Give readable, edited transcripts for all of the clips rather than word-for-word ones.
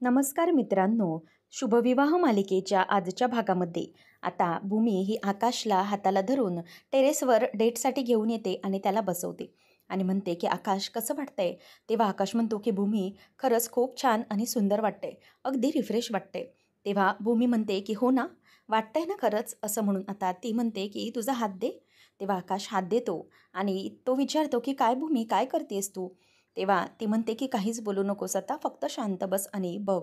नमस्कार मित्रांनो. शुभविवाह मालिकेच्या आजच्या भागामध्ये आता भूमी ही आकाशला हाताला धरून टेरेसवर डेटसाठी घेऊन येते आणि त्याला बसवते आणि म्हणते की आकाश कसं वाटतंय. तेव्हा आकाश म्हणतो की भूमी खरंच खूप छान आणि सुंदर वाटतंय, अगदी रिफ्रेश वाटतंय. तेव्हा भूमी म्हणते की हो ना, वाटतंय ना खरंच, असं म्हणून आता ती म्हणते की तुझा हात दे. तेव्हा आकाश हात देतो आणि तो विचारतो की काय भूमी, काय करतेस तू. तेव्हा ती म्हणते की काहीच बोलू नकोस, आता फक्त शांत बस आणि बघ.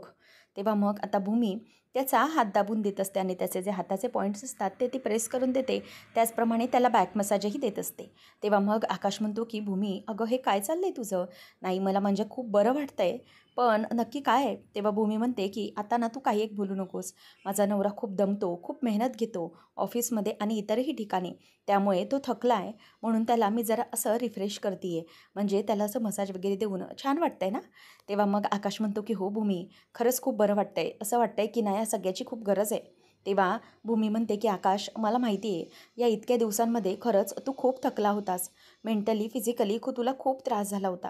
तेव्हा मग आता भूमी त्याचा हात दाबून देत असते आणि त्याचे जे हाताचे पॉईंट्स असतात ते ती प्रेस करून देते. त्याचप्रमाणे त्याला बॅक मसाजही देत असते. तेव्हा मग आकाश म्हणतो की भूमी, अगं हे काय चाललं आहे तुझं. नाही, मला म्हणजे खूप बरं वाटतंय, पण नक्की काय आहे. तेव्हा भूमी म्हणते की आता ना तू काही एक बोलू नकोस. माझा नवरा खूप दमतो, खूप मेहनत घेतो ऑफिसमध्ये आणि इतरही ठिकाणी, त्यामुळे तो थकला आहे, म्हणून त्याला मी जरा असं रिफ्रेश करते आहे. म्हणजे त्याला असं मसाज वगैरे देऊन छान वाटतंय ना. तेव्हा मग आकाश म्हणतो की हो भूमी, खरंच खूप बरं वाटतंय, असं वाटतंय की नाही या सगळ्याची खूप गरज आहे. तेव्हा भूमी म्हणते की आकाश, मला माहिती आहे या इतक्या दिवसांमध्ये खरंच तू खूप थकला होतास. मेंटली फिजिकली तुला खूप त्रास झाला होता.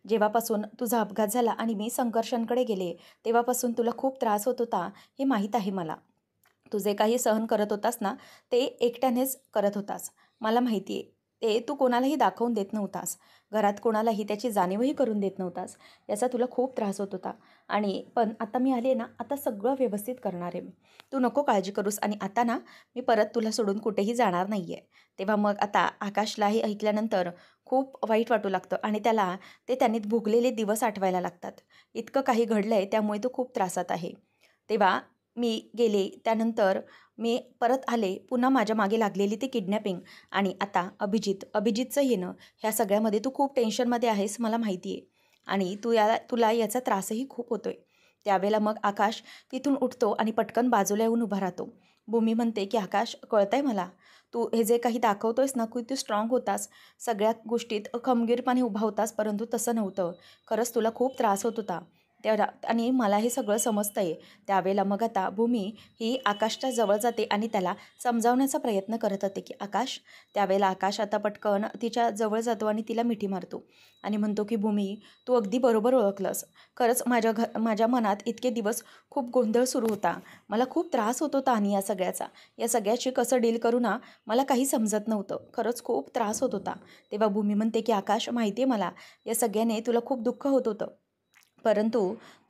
जेव्हापासून तुझा अपघात झाला आणि मी संघर्षांकडे गेले, तेव्हापासून तुला खूप त्रास होत होता, हे माहीत आहे मला. तू जे काही सहन करत होतास ना, ते एकट्यानेच करत होतास. मला माहिती आहे. ते तू कोणालाही दाखवून देत नव्हतास. घरात कोणालाही त्याची जाणीवही करून देत नव्हतास. याचा तुला खूप त्रास होत होता आणि पण आता मी आले ना, आता सगळं व्यवस्थित करणार आहे मी. तू नको काळजी करूस आणि आता ना, मी परत तुला सोडून कुठेही जाणार नाही आहे. तेव्हा मग आता आकाशला हे ऐकल्यानंतर खूप वाईट वाटू लागतं आणि त्याला त्यांनी भोगलेले दिवस आठवायला लागतात. इतकं काही घडलं आहे, त्यामुळे तो खूप त्रासात आहे. तेव्हा मी गेले, त्यानंतर मी परत आले, पुन्हा माझ्या मागे लागलेली ती किडनॅपिंग आणि आता अभिजितचं येणं, ह्या सगळ्यामध्ये तू खूप टेन्शनमध्ये आहेस, मला माहिती आहे. आणि तुला याचा त्रासही खूप होतो आहे. त्यावेळेला मग आकाश तिथून उठतो आणि पटकन बाजूला येऊन उभा राहतो. भूमी म्हणते की आकाश, कळतंय मला, तू हे जे काही दाखवतोयस ना, की तू स्ट्रॉंग होतास, सगळ्या गोष्टीत खंबीरपणे उभा होतास, परंतु तसं नव्हतं. खरंच तुला खूप त्रास होत होता. त्या आणि मला हे सगळं समजतं आहे. त्यावेळेला मग आता भूमी ही आकाशच्या जवळ जाते आणि त्याला समजावण्याचा प्रयत्न करत होते की आकाश. त्यावेळेला आकाश आता पटकन तिच्या जवळ जातो आणि तिला मिठी मारतो आणि म्हणतो की भूमी, तू अगदी बरोबर ओळखलंस. खरंच माझ्या मनात इतके दिवस खूप गोंधळ सुरू होता. मला खूप त्रास होत होता आणि या सगळ्याशी कसं डील करू ना, मला काही समजत नव्हतं. खरंच खूप त्रास होत होता. तेव्हा भूमी म्हणते की आकाश, माहिती आहे मला, या सगळ्याने तुला खूप दुःख होत होतं. परंतु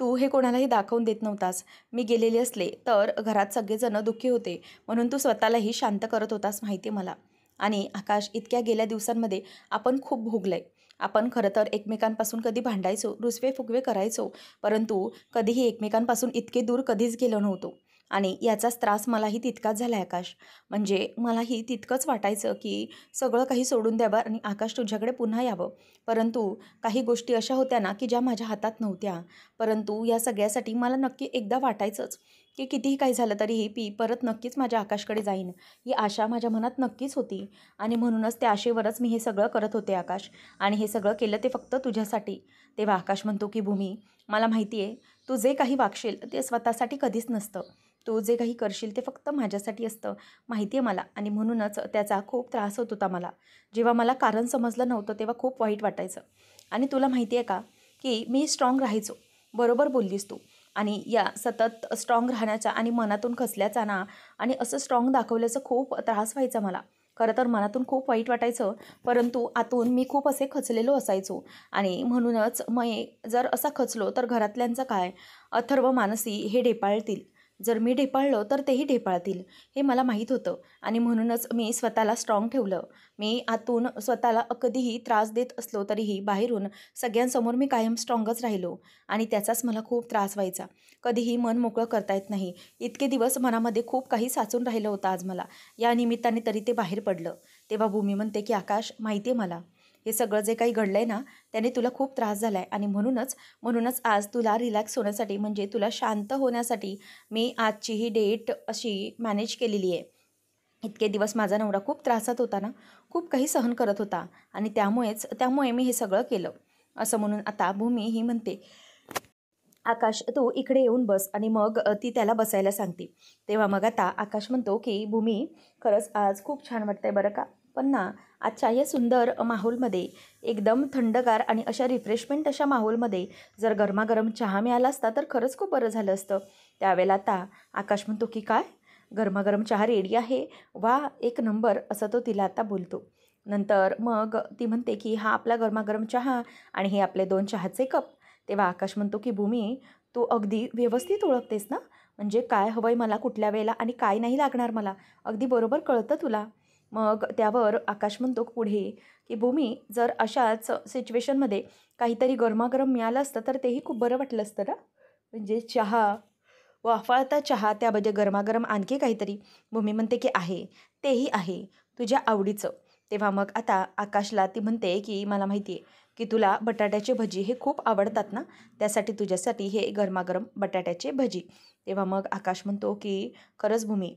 तू हे कोणालाही दाखवून देत नव्हतास. मी गेलेले असले तर घरात सगळेजण दुःखी होते, म्हणून तू स्वतःलाही शांत करत होतास, माहिती आहे मला. आणि आकाश, इतक्या गेल्या दिवसांमध्ये आपण खूप भोगलं आहे. आपण खरं तर एकमेकांपासून कधी भांडायचो, रुसवे-फुगवे करायचो, परंतु कधीही एकमेकांपासून इतके दूर कधीच गेलो नव्हतो. आणि याचाच त्रास मलाही तितकाच झाला आहे आकाश. म्हणजे मलाही तितकंच वाटायचं की सगळं काही सोडून द्यावं आणि आकाश तुझ्याकडे पुन्हा यावं. परंतु काही गोष्टी अशा होत्या ना, की ज्या माझ्या हातात नव्हत्या. परंतु या सगळ्यासाठी मला नक्की एकदा वाटायचंच, की कितीही काही झालं तरीही परत नक्कीच माझ्या आकाशकडे जाईन, ही आशा माझ्या मनात नक्कीच होती. आणि म्हणूनच त्या आशेवरच मी हे सगळं करत होते आकाश. आणि हे सगळं केलं ते फक्त तुझ्यासाठी. तेव्हा आकाश म्हणतो की भूमी, मला माहिती आहे, तू जे काही वागशील ते स्वतःसाठी कधीच नसतं. तू जे काही करशील ते फक्त माझ्यासाठी असतं, माहिती आहे मला. आणि म्हणूनच त्याचा खूप त्रास होत होता मला. जेव्हा मला कारण समजलं नव्हतं तेव्हा खूप वाईट वाटायचं. आणि तुला माहिती आहे का, की मी स्ट्रॉंग राहायचो. बरोबर बोललीस तू. आणि या सतत स्ट्रॉंग राहण्याचा आणि मनातून खचल्याचा ना, आणि असं स्ट्रॉंग दाखवल्याचं खूप त्रास व्हायचा मला. खरं तर मनातून खूप वाईट वाटायचं, परंतु आतून मी खूप असे खचलेलो असायचो. आणि म्हणूनच मी जर असा खचलो तर घरातल्यांचं काय, अथर्व, मानसी हे ढेपाळतील. जर मी ढेपाळलो तर तेही ढेपाळतील, हे मला माहीत होतं. आणि म्हणूनच मी स्वतःला स्ट्रॉंग ठेवलं. मी आतून स्वतःला कधीही त्रास देत असलो तरीही बाहेरून सगळ्यांसमोर मी कायम स्ट्रॉंगच राहिलो. आणि त्याचाच मला खूप त्रास व्हायचा. कधीही मन मोकळं करता येत नाही. इतके दिवस मनामध्ये खूप काही साचून राहिलं होतं, आज मला या निमित्ताने तरी ते बाहेर पडलं. तेव्हा भूमी म्हणते की आकाश, माहिती आहे मला, हे सगळं जे काही घडलं आहे ना, त्याने तुला खूप त्रास झाला आहे. आणि म्हणूनच आज तुला रिलॅक्स होण्यासाठी, म्हणजे तुला शांत होण्यासाठी मी आजची ही डेट अशी मॅनेज केलेली आहे. इतके दिवस माझा नवरा खूप त्रासात होता ना, खूप काही सहन करत होता आणि त्यामुळे मी हे सगळं केलं, असं म्हणून आता भूमी ही म्हणते, आकाश तू इकडे येऊन बस. आणि मग ती त्याला बसायला सांगते. तेव्हा मग आता आकाश म्हणतो की भूमी, खरंच आज खूप छान वाटतंय बरं का. पण ना आजच्या या सुंदर माहोलमध्ये एकदम थंडगार आणि अशा रिफ्रेशमेंट अशा माहोलमध्ये जर गरमागरम चहा मिळाला असता तर खरंच खूप बरं झालं असतं. त्यावेळेला आता आकाश म्हणतो की काय गरमागरम चहा रेडी आहे, वा एक नंबर, असं तो तिला आता बोलतो. नंतर मग ती म्हणते की हा आपला गरमागरम चहा आणि हे आपले 2 चहाचे कप. तेव्हा आकाश म्हणतो की भूमी, तू अगदी व्यवस्थित ओळखतेस ना, म्हणजे काय हवंय मला कुठल्या वेळेला आणि काय नाही लागणार मला, अगदी बरोबर कळतं तुला. मग त्यावर आकाश म्हणतो पुढे की भूमी, जर अशाच सिच्युएशनमध्ये काहीतरी गरमागरम मिळालं असतं तर तेही खूप बरं वाटलं असतं ना, म्हणजे चहा, वाफाळता चहा, त्यामध्ये गरमागरम आणखी काहीतरी. भूमी म्हणते की आहे, तेही आहे तुझ्या आवडीचं. तेव्हा मग आता आकाशला ती म्हणते की मला माहिती आहे की तुला बटाट्याचे भजी हे खूप आवडतात ना, त्यासाठी तुझ्यासाठी हे गरमागरम बटाट्याचे भजी. तेव्हा मग आकाश म्हणतो की खरंच भूमी,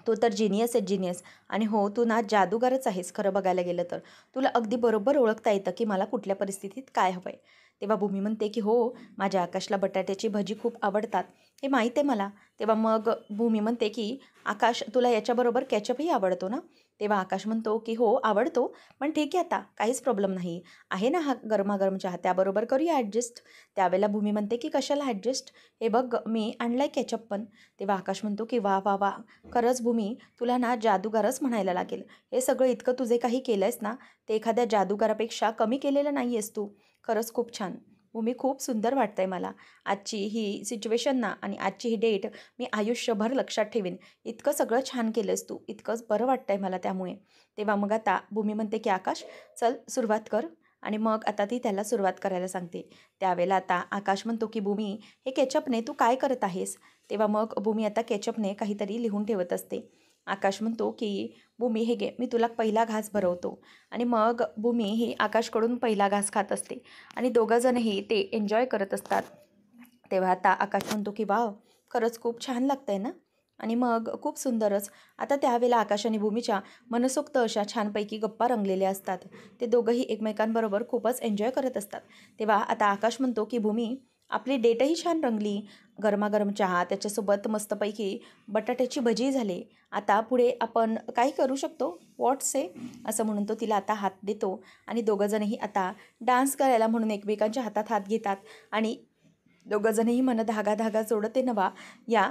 तू तर जिनियस आहे, जिनियस. आणि हो, तू ना जादूगारच आहेस खरं बघायला गेलं तर. तुला अगदी बरोबर ओळखता येतं की मला कुठल्या परिस्थितीत काय हवं आहे. तेव्हा भूमी म्हणते की हो, माझ्या आकाशला बटाट्याची भजी खूप आवडतात, हे माहीत आहे मला. तेव्हा मग भूमी म्हणते की आकाश, तुला याच्याबरोबर केचपही आवडतो ना? तेव्हा आकाश म्हणतो की हो आवडतो, पण ठीक आहे आता काहीच प्रॉब्लेम नाही. आहे ना हा गरमागरम चहा, त्याबरोबर करूया ॲडजस्ट. त्यावेळेला भूमी म्हणते की कशाला ॲडजस्ट, हे बघ मी आणलाय केचप पण. तेव्हा आकाश म्हणतो की वा वा वा, खरंच भूमी, तुला ना जादूगारच म्हणायला लागेल. हे सगळं इतकं तुझे काही केलं आहेस ना, ते एखाद्या जादूगारापेक्षा कमी केलेलं नाही आहेस तू. खरंच खूप छान. भूमी, खूप सुंदर वाटतंय मला. आजची ही सिच्युएशन ना आणि आजची ही डेट मी आयुष्यभर लक्षात ठेवीन. इतकं सगळं छान केलंस तू, इतकंच बरं वाटतंय मला त्यामुळे. तेव्हा मग आता भूमी म्हणते की आकाश, चल सुरुवात कर. आणि मग आता ती त्याला सुरुवात करायला सांगते. त्यावेळेला आता आकाश म्हणतो की भूमी, हे केचपने तू काय करत आहेस? तेव्हा मग भूमी आता केचपने काहीतरी लिहून ठेवत असते. आकाश म्हणतो की भूमी, हे घे, मी तुला पहिला घास भरवतो. आणि मग भूमी ही आकाशकडून पहिला घास खात असते आणि दोघंजणही ते एन्जॉय करत असतात. तेव्हा आता आकाश म्हणतो की वाव, खरंच खूप छान लागतंय ना. आणि मग खूप सुंदरच. आता त्यावेळेला आकाश आणि भूमीच्या मनसोक्त अशा छानपैकी गप्पा रंगलेल्या असतात. ते दोघंही एकमेकांबरोबर खूपच एन्जॉय करत असतात. तेव्हा आता आकाश म्हणतो की भूमी, आपली डेटही छान रंगली. गरमागरम चहा, त्याच्यासोबत मस्तपैकी बटाट्याची भजी झाली. आता पुढे आपण काय करू शकतो, व्हॉट्स से, असं म्हणून तो तिला आता हात देतो. आणि दोघंजणही आता डान्स करायला म्हणून एकमेकांच्या हातात हात घेतात आणि दोघंजणही मन धागा धागा जोडते नवा या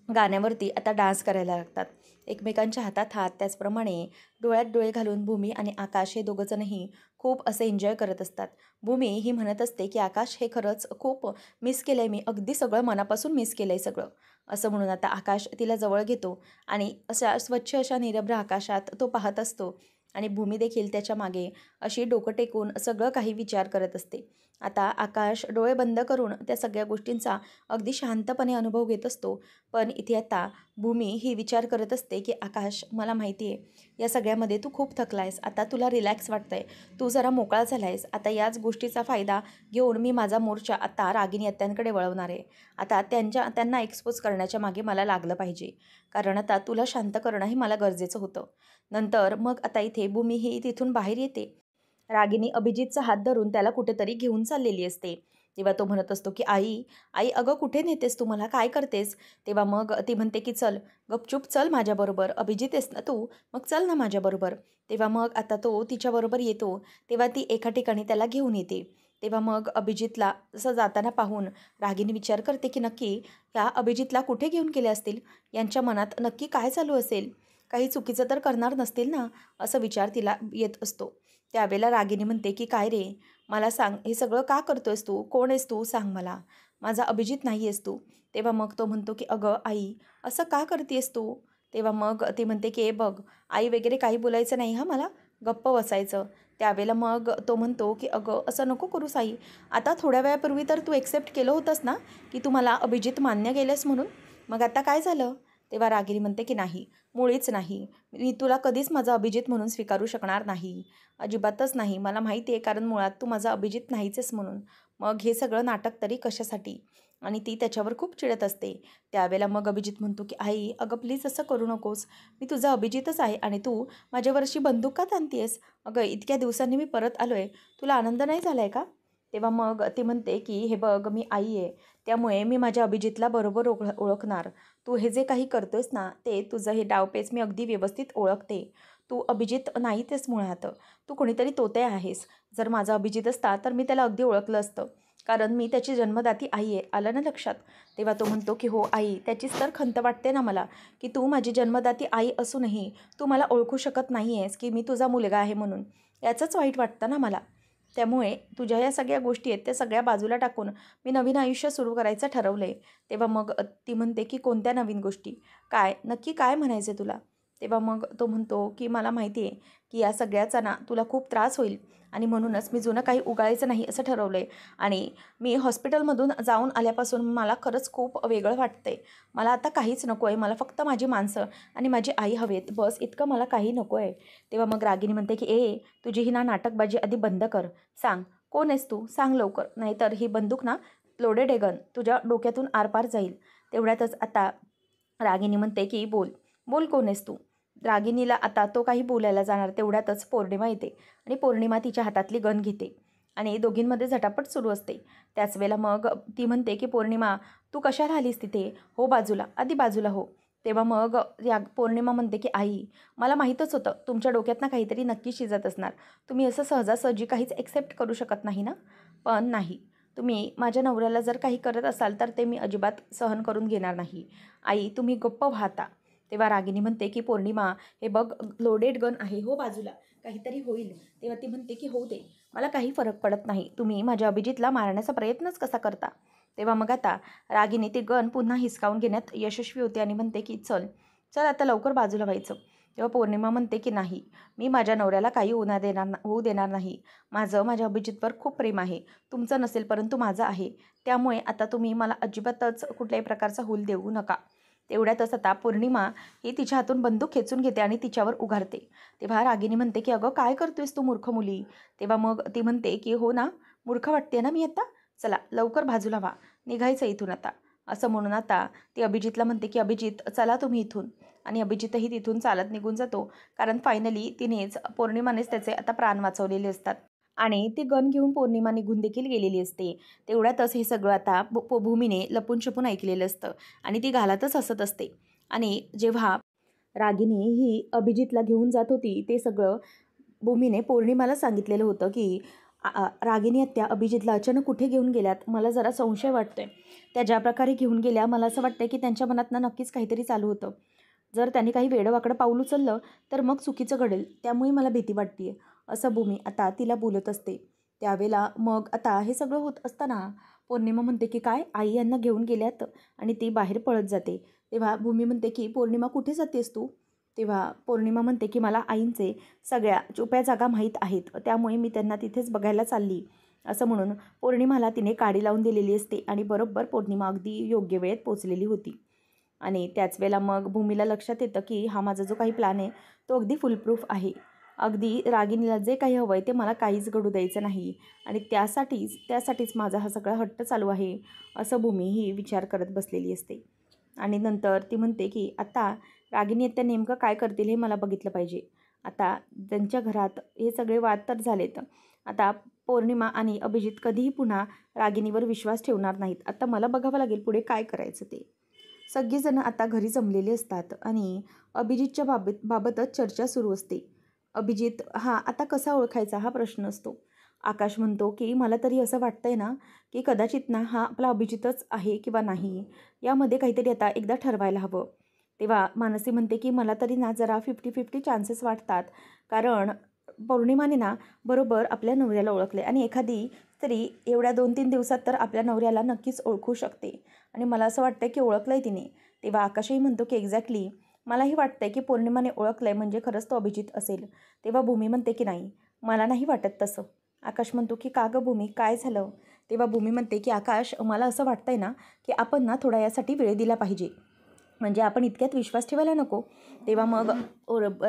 गाण्यावरती आता डान्स करायला लागतात. एकमेकांच्या हातात हात, त्याचप्रमाणे डोळ्यात डोळे घालून भूमी आणि आकाश हे दोघंजणही खूप असे एन्जॉय करत असतात. भूमी ही म्हणत असते की आकाश, हे खरंच खूप मिस केलं आहे मी, अगदी सगळं मनापासून मिस केलं आहे सगळं. असं म्हणून आता आकाश तिला जवळ घेतो आणि अशा स्वच्छ अशा निरभ्र आकाशात तो पाहत असतो. आणि भूमी देखील त्याच्या मागे अशी डोकं टेकून सगळं काही विचार करत असते. आता आकाश डोळे बंद करून त्या सगळ्या गोष्टींचा अगदी शांतपणे अनुभव घेत असतो. पण इथे आता भूमी ही विचार करत असते की आकाश, मला माहिती आहे या सगळ्यामध्ये तू खूप थकला आहेस, आता तुला रिलॅक्स वाटतं आहे, तू जरा मोकळा झाला आहेस. आता याच गोष्टीचा फायदा घेऊन मी माझा मोर्चा आता रागिनी आत्यांकडे वळवणार आहे. आता त्यांना एक्सपोज करण्याच्या मागे मला लागलं पाहिजे, कारण आता तुला शांत करणं हे मला गरजेचं होतं. नंतर मग आता इथे भूमी ही तिथून बाहेर येते. रागिनी अभिजितचा हात धरून त्याला कुठेतरी घेऊन चाललेली असते. तेव्हा तो म्हणत असतो की आई, आई अगं कुठे नेतेस तू मला, काय करतेस? तेव्हा मग ती म्हणते की चल, गपचूप चल माझ्याबरोबर, अभिजित आहेस ना तू, मग चल ना माझ्याबरोबर. तेव्हा मग आता तो तिच्याबरोबर येतो. तेव्हा ती एका ठिकाणी त्याला घेऊन येते. तेव्हा मग अभिजितला असं जाताना पाहून रागिनी विचार करते की नक्की ह्या अभिजितला कुठे घेऊन गेले असतील, यांच्या मनात नक्की काय चालू असेल, काही चुकीचं तर करणार नसतील ना, असं विचार तिला येत असतो. त्यावेळेला रागिनी म्हणते की काय रे, मला सांग, हे सगळं का करतोयस तू, कोण आहेस तू, सांग मला, माझा अभिजित नाही आहेस तू. तेव्हा मग तो म्हणतो की अगं आई, असं का करतेस तू? तेव्हा मग ती म्हणते की बघ, आई वगैरे काही बोलायचं नाही हां मला, गप्प बसायचं. त्यावेळेला मग तो म्हणतो की अगं असं नको करूस आई, आता थोड्या वेळापूर्वी तर तू एक्सेप्ट केलं होतंस ना की तू मला अभिजित मान्य केलंस म्हणून, मग आता काय झालं? तेव्हा रागिनी म्हणते की नाही, मुळीच नाही, मी तुला कधीच माझा अभिजित म्हणून स्वीकारू शकणार नाही, अजिबातच नाही. मला माहिती आहे, कारण मुळात तू माझा अभिजित नाहीच आहेस म्हणून. मग हे सगळं नाटक तरी कशासाठी? आणि ती त्याच्यावर खूप चिडत असते. त्यावेळेला मग अभिजित म्हणतो की आई अगं प्लीज असं करू नकोस, मी तुझा अभिजितच आहे आणि तू माझ्यावर अशी बंदूक का ताणतेस? अगं इतक्या दिवसांनी मी परत आलो आहे, तुला आनंद नाही झाला आहे का? तेव्हा मग ती म्हणते की हे बघ, मी आई आहे, त्यामुळे मी माझ्या अभिजितला बरोबर ओळखणार. तू हे जे काही करतोयस ना, ते तुझं हे डावपेच मी अगदी व्यवस्थित ओळखते. तू अभिजित नाही तेच मुळात, तू कोणीतरी तोते आहेस. जर माझा अभिजित असता तर मी त्याला अगदी ओळखलं असतं, कारण मी त्याची जन्मदाती आई आहे. आलं ना लक्षात? तेव्हा तो म्हणतो की हो आई, त्याचीच तर खंत वाटते ना मला, की तू माझी जन्मदाती आई असूनही तू मला ओळखू शकत नाही आहेस की मी तुझा मुलगा आहे म्हणून. याचंच वाईट वाटतं ना मला. त्यामुळे तुझ्या या सगळ्या गोष्टी आहेत त्या सगळ्या बाजूला टाकून मी नवीन आयुष्य सुरू करायचं ठरवलं आहे. तेव्हा मग ती म्हणते की कोणत्या नवीन गोष्टी? काय नक्की काय म्हणायचं आहे तुला? तेव्हा मग तो म्हणतो की मला माहिती आहे की या सगळ्याचा ना तुला खूप त्रास होईल आणि म्हणूनच मी जुनं काही उगाळायचं नाही असं ठरवलं आहे. आणि मी हॉस्पिटलमधून जाऊन आल्यापासून मला खरंच खूप वेगळं वाटतं आहे. मला आता काहीच नको आहे. मला फक्त माझी माणसं आणि माझी आई हवेत, बस इतकं मला काही नको आहे. तेव्हा मग रागिनी म्हणते की तुझी ही ना नाटकबाजी आधी बंद कर. सांग कोण आहेस तू? सांग लवकर, नाहीतर ही बंदूक ना लोडेड आहे गन तुझ्या डोक्यातून आरपार जाईल. तेवढ्यातच आता रागिनी म्हणते की बोल, बोल कोण आहेस तू? रागिनीला आता तो काही बोलायला जाणार तेवढ्यातच पौर्णिमा येते आणि पौर्णिमा तिच्या हातातली गन घेते आणि दोघींमध्ये झटापट सुरू असते. त्याच वेळेला मग ती म्हणते की पौर्णिमा, तू कशाला आलीस तिथे? हो बाजूला, आधी बाजूला हो. तेव्हा मग या पौर्णिमा म्हणते की आई, मला माहीतच होतं तुमच्या डोक्यात ना काहीतरी नक्की शिजत असणार. तुम्ही असं सहजासहजी काहीच एक्सेप्ट करू शकत नाही ना? पण नाही, तुम्ही माझ्या नवऱ्याला जर काही करत असाल तर ते मी अजिबात सहन करून घेणार नाही. आई तुम्ही गप्प व्हाता. तेव्हा रागिनी म्हणते की पौर्णिमा, हे बघ लोडेड गन आहे, हो बाजूला, काहीतरी होईल. तेव्हा ती म्हणते की होऊ दे, मला काही फरक पडत नाही. तुम्ही माझ्या अभिजितला मारण्याचा प्रयत्नच कसा करता? तेव्हा मग आता रागिनी ती गन पुन्हा हिसकावून घेण्यात यशस्वी होते आणि म्हणते की चल चल आता लवकर बाजूला व्हायचं. तेव्हा पौर्णिमा म्हणते की नाही, मी माझ्या नवऱ्याला काही होऊ देणार नाही. माझं माझ्या अभिजितवर खूप प्रेम आहे. तुमचं नसेल परंतु माझं आहे. त्यामुळे आता तुम्ही मला अजिबातच कुठल्याही प्रकारचा हूल देऊ नका. तेवढ्यातच आता पौर्णिमा ही तिच्या हातून बंदूक खेचून घेते आणि तिच्यावर उगारते. तेव्हा रागिनी म्हणते की अगं काय करतोयस तू मूर्ख मुली? तेव्हा मग ती म्हणते की हो ना, मूर्ख वाटते ना मी आता? चला लवकर बाजूला व्हा, निघायचं इथून आता. असं म्हणून आता ती अभिजितला म्हणते की अभिजित चला तुम्ही इथून. आणि अभिजितही तिथून चालत निघून जातो, कारण फायनली पौर्णिमानेच त्याचे आता प्राण वाचवलेले असतात. आणि ती गन घेऊन पौर्णिमा निघून देखील गेलेली असते. तेवढ्यातच हे सगळं आता भूमीने लपून छपून ऐकलेलं असतं आणि ती गालातच हसत असते. आणि जेव्हा रागिनी ही अभिजितला घेऊन जात होती ते सगळं भूमीने पौर्णिमाला सांगितलेलं होतं की रागिनी आत्या अभिजितला अचानक कुठे घेऊन गेल्यात, मला जरा संशय वाटतोय. त्या ज्या प्रकारे घेऊन गेल्या मला असं वाटतंय की त्यांच्या मनातनं नक्कीच काहीतरी चालू होतं. जर त्यांनी काही वेडंवाकडं पाऊल उचललं तर मग चुकीचं घडेल, त्यामुळे मला भीती वाटते आहे, असं भूमी आता तिला बोलत असते. त्यावेळेला मग आता हे सगळं होत असताना पौर्णिमा म्हणते की काय आई यांना घेऊन गेल्यात आणि ती बाहेर पळत जाते. तेव्हा भूमी म्हणते की पौर्णिमा कुठे जातेस तू? तेव्हा पौर्णिमा म्हणते की मला आईंचे सगळ्या छुप्या जागा माहीत आहेत, त्यामुळे मी त्यांना तिथेच बघायला चालली. असं म्हणून पौर्णिमाला तिने काडी लावून दिलेली असते आणि बरोबर पौर्णिमा अगदी योग्य वेळेत पोचलेली होती. आणि त्याच वेळेला मग भूमीला लक्षात येतं की हा माझा जो काही प्लॅन आहे तो अगदी फुलप्रूफ आहे. अगदी रागिनीला जे काही हवं आहे ते मला काहीच घडू द्यायचं नाही आणि त्यासाठीच माझा हा सगळा हट्ट चालू आहे, असं भूमी ही विचार करत बसलेली असते. आणि नंतर ती म्हणते की आता रागिनी आता नेमकं काय करतील हे मला बघितलं पाहिजे. आता त्यांच्या घरात हे सगळे वाद तर झालेत. आता पौर्णिमा आणि अभिजित कधीही पुन्हा रागिनीवर विश्वास ठेवणार नाहीत. आता मला बघावं लागेल पुढे काय करायचं ते. सगळेजण आता घरी जमलेले असतात आणि अभिजितच्या बाबतच चर्चा सुरू असते. अभिजित हा आता कसा ओळखायचा हा प्रश्न असतो. आकाश म्हणतो की मला तरी असं वाटतंय ना की कदाचित ना हा आपला अभिजितच आहे किंवा नाही, यामध्ये काहीतरी आता एकदा ठरवायला हवं. तेव्हा मानसी म्हणते की मला तरी ना जरा 50-50 चान्सेस वाटतात, कारण पौर्णिमाने ना बरोबर आपल्या नवऱ्याला ओळखले आणि एखादी स्त्री एवढ्या 2-3 दिवसात तर आपल्या नवऱ्याला नक्कीच ओळखू शकते आणि मला असं वाटतं की ओळखलं आहे तिने. तेव्हा आकाशही म्हणतो की एक्झॅक्टली मलाही वाटतं की पौर्णिमाने ओळखलं आहे म्हणजे खरंच तो अभिजित असेल. तेव्हा भूमी म्हणते की नाही, मला नाही वाटत तसं. आकाश म्हणतो की का गं भूमी, काय झालं? तेव्हा भूमी म्हणते की आकाश, मला असं वाटतंय ना की आपण ना थोडा यासाठी वेळ दिला पाहिजे, म्हणजे आपण इतक्यात विश्वास ठेवायला नको. तेव्हा मग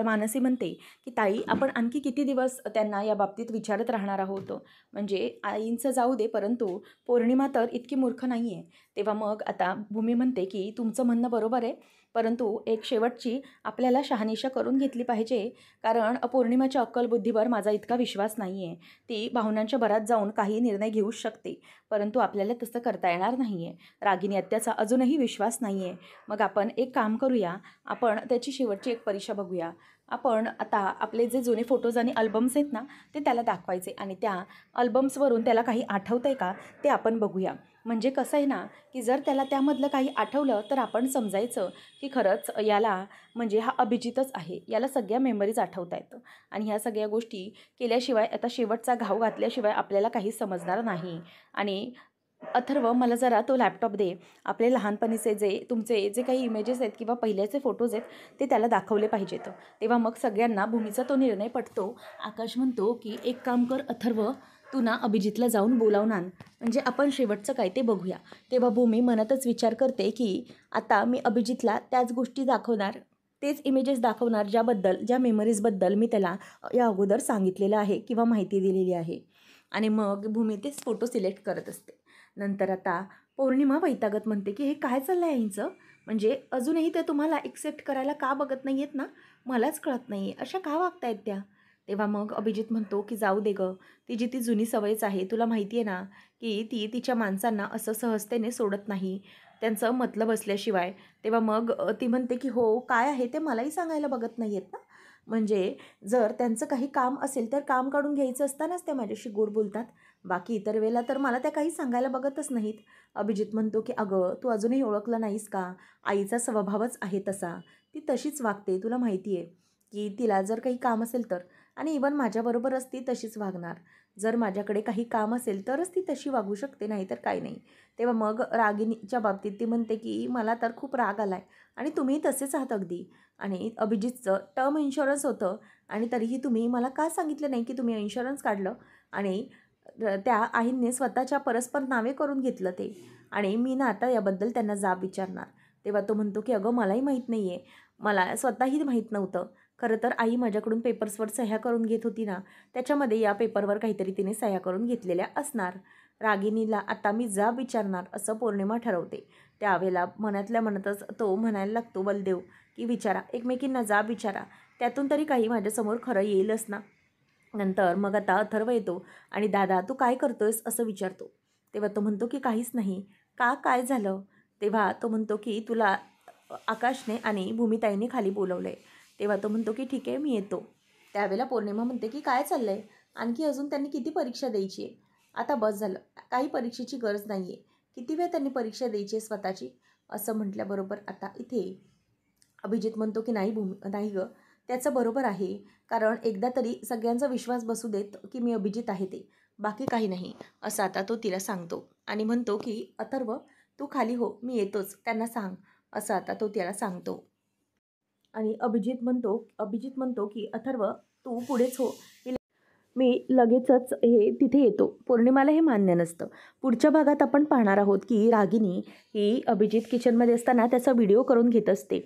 मानसी म्हणते की ताई, आपण आणखी किती दिवस त्यांना या बाबतीत विचारत राहणार आहोत? म्हणजे आईंचं जाऊ दे, परंतु पौर्णिमा तर इतकी मूर्ख नाही आहे. तेव्हा मग आता भूमी म्हणते की तुमचं म्हणणं बरोबर आहे, परंतु एक शेवटची आपल्याला शहानिशा करून घेतली पाहिजे, कारण पौर्णिमाच्या अक्कलबुद्धीवर माझा इतका विश्वास नाही आहे. ती भावनांच्या भरात जाऊन काही निर्णय घेऊच शकते, परंतु आपल्याला तसं करता येणार नाही आहे. रागिनी आत्याचा अजूनही विश्वास नाही आहे. मग आपण एक काम करूया, आपण त्याची शेवटची एक परीक्षा बघूया. आपण आता आपले जे जुने फोटोज आणि अल्बम्स आहेत ना, ते त्याला दाखवायचे आणि त्या अल्बम्सवरून त्याला काही आठवतं आहे का ते आपण बघूया. म्हणजे कसं आहे ना, की जर त्याला त्यामधलं काही आठवलं तर आपण समजायचं की खरंच याला म्हणजे हा अभिजितच आहे, याला सगळ्या मेमरीज आठवता येतं. आणि ह्या सगळ्या गोष्टी केल्याशिवाय, आता शेवटचा घाव घातल्याशिवाय आपल्याला काहीच समजणार नाही. आणि अथर्व, मला जरा तो लॅपटॉप दे. आपले लहानपणीचे तुमचे जे काही इमेजेस आहेत किंवा पहिल्याचे फोटोज आहेत ते त्याला दाखवले पाहिजेत. तेव्हा मग सगळ्यांना भूमीचा तो निर्णय पटतो. आकाश म्हणतो की एक काम कर अथर्व, तू ना अभिजितला जाऊन बोलावून आण, म्हणजे आपण शेवटचं काय ते बघूया. तेव्हा भूमी मनातच विचार करते की आता मी अभिजितला त्याच गोष्टी दाखवणार, तेच इमेजेस दाखवणार ज्या मेमरीजबद्दल मी त्याला या अगोदर सांगितलेलं आहे किंवा माहिती दिलेली आहे. आणि मग भूमी तेच फोटो सिलेक्ट करत असते. नंतर आता पौर्णिमा वैतागत म्हणते की हे काय चाललं आहे यांचं, म्हणजे अजूनही ते तुम्हाला एक्सेप्ट करायला का बघत नाही आहेत ना, मलाच कळत नाही आहे, अशा का वागतायत त्या. तेव्हा मग अभिजित म्हणतो की जाऊ दे गं, तिची ती जुनी सवयच आहे. तुला माहिती आहे ना की ती तिच्या माणसांना असं सहजतेने सोडत नाही, त्यांचं मतलब असल्याशिवाय. तेव्हा मग ती म्हणते की हो काय आहे ते मलाही सांगायला बघत नाही आहेत ना, म्हणजे जर त्यांचं काही काम असेल तर काम काढून घ्यायचं असतानाच त्या माझ्याशी गोड बोलतात, बाकी इतर वेळेला तर मला त्या काही सांगायला बघतच नाहीत. अभिजित म्हणतो की अगं तू अजूनही ओळखलं नाहीस का, आईचा स्वभावच आहे तसा, ती तशीच वागते, तुला माहिती आहे की तिला जर काही काम असेल तर. आणि इवन माझ्याबरोबरच ती तशीच वागणार, जर माझ्याकडे काही काम असेल तरच ती तशी वागू शकते, नाही तर काही नाही. तेव्हा मग रागिनीच्या बाबतीत ती म्हणते की मला तर खूप राग आला आहे आणि तुम्ही तसेच आहात अगदी. आणि अभिजितचं टर्म इन्शुरन्स होतं आणि तरीही तुम्ही मला का सांगितलं नाही की तुम्ही इन्शुरन्स काढलं, आणि त्या आईंनी स्वतःच्या परस्पर नावे करून घेतलं ते, आणि मी ना आता याबद्दल त्यांना जाब विचारणार. तेव्हा तो म्हणतो की अगं मलाही माहीत नाही आहे, मला स्वतःही माहीत नव्हतं. खरं तर आई माझ्याकडून पेपर्सवर सह्या करून घेत होती ना, त्याच्यामध्ये या पेपरवर काहीतरी तिने सह्या करून घेतलेल्या असणार. रागिनीला आता मी जाब विचारणार असं पौर्णिमा ठरवते. त्यावेळेला मनातल्या मनातच तो म्हणायला लागतो बलदेव की विचारा, एकमेकींना जाब विचारा, त्यातून तरी काही माझ्यासमोर खरं येईलच ना. नंतर मग आता अथर्व येतो आणि दादा तू काय करतोयस असं विचारतो. तेव्हा तो म्हणतो की काहीच नाही. का, काय झालं. तेव्हा तो म्हणतो की तुला आकाशने आणि भूमिताईने खाली बोलवलं आहे. तेव्हा तो म्हणतो की ठीक आहे मी येतो. त्यावेळेला पौर्णिमा म्हणते की काय चाललं आहे, आणखी अजून त्यांनी किती परीक्षा द्यायची आहे, आता बस झालं, काही परीक्षेची गरज नाही आहे, किती वेळ त्यांनी परीक्षा द्यायची आहे स्वतःची. असं म्हटल्याबरोबर आता इथे अभिजित म्हणतो की नाही गं, त्याचं बरोबर आहे, कारण एकदा तरी सगळ्यांचा विश्वास बसू देत की मी अभिजित आहे ते, बाकी काही नाही, असं आता तो तिला सांगतो. आणि म्हणतो की अथर्व तू खाली हो, मी येतोच, त्यांना सांग, असं आता तो त्याला सांगतो. आणि अभिजित म्हणतो की अथर्व तू पुढेच हो, मी लगेचच तिथे येतो. पौर्णिमाला हे मान्य नसतं. पुढच्या भागात आपण पाहणार आहोत की रागिनी ही अभिजित किचनमध्ये असताना त्याचा व्हिडिओ करून घेत असते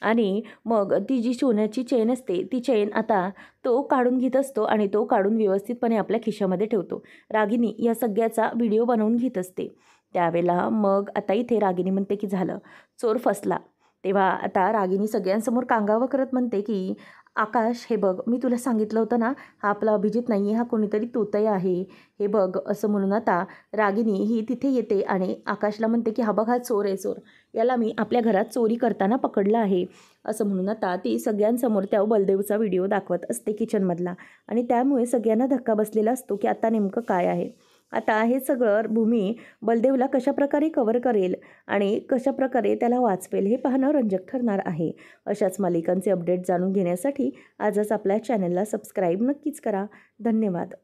आणि मग ती जी सोन्याची चेन असते ती चेन आता तो काढून घेत असतो आणि तो काढून व्यवस्थितपणे आपल्या खिशामध्ये ठेवतो. रागिनी या सगळ्याचा व्हिडिओ बनवून घेत असते. त्यावेळेला मग आता इथे रागिनी म्हणते की झालं, चोर फसला. तेव्हा आता रागिनी सगळ्यांसमोर कांगावं करत म्हणते की आकाश हे बघ, मी तुला सांगितलं होतं ना, हा आपला अभिजित नाही आहे, हा कोणीतरी तोतया आहे, हे बघ, असं म्हणून आता रागिनी ही तिथे येते आणि आकाशला म्हणते की हा बघ, हा चोर आहे, चोर, याला मी आपल्या घरात चोरी करताना पकडलं आहे, असं म्हणून आता ती सगळ्यांसमोर त्या बलदेवचा व्हिडिओ दाखवत असते किचनमधला. आणि त्यामुळे सगळ्यांना धक्का बसलेला असतो की आता नेमकं काय आहे. आता हे सगळं भूमी बलदेवला कशाप्रकारे कव्हर करेल आणि कशाप्रकारे त्याला वाचवेल हे पाहणं रंजक ठरणार आहे. अशाच मालिकांचे अपडेट जाणून घेण्यासाठी आजच आपल्या चॅनलला सबस्क्राईब नक्कीच करा. धन्यवाद.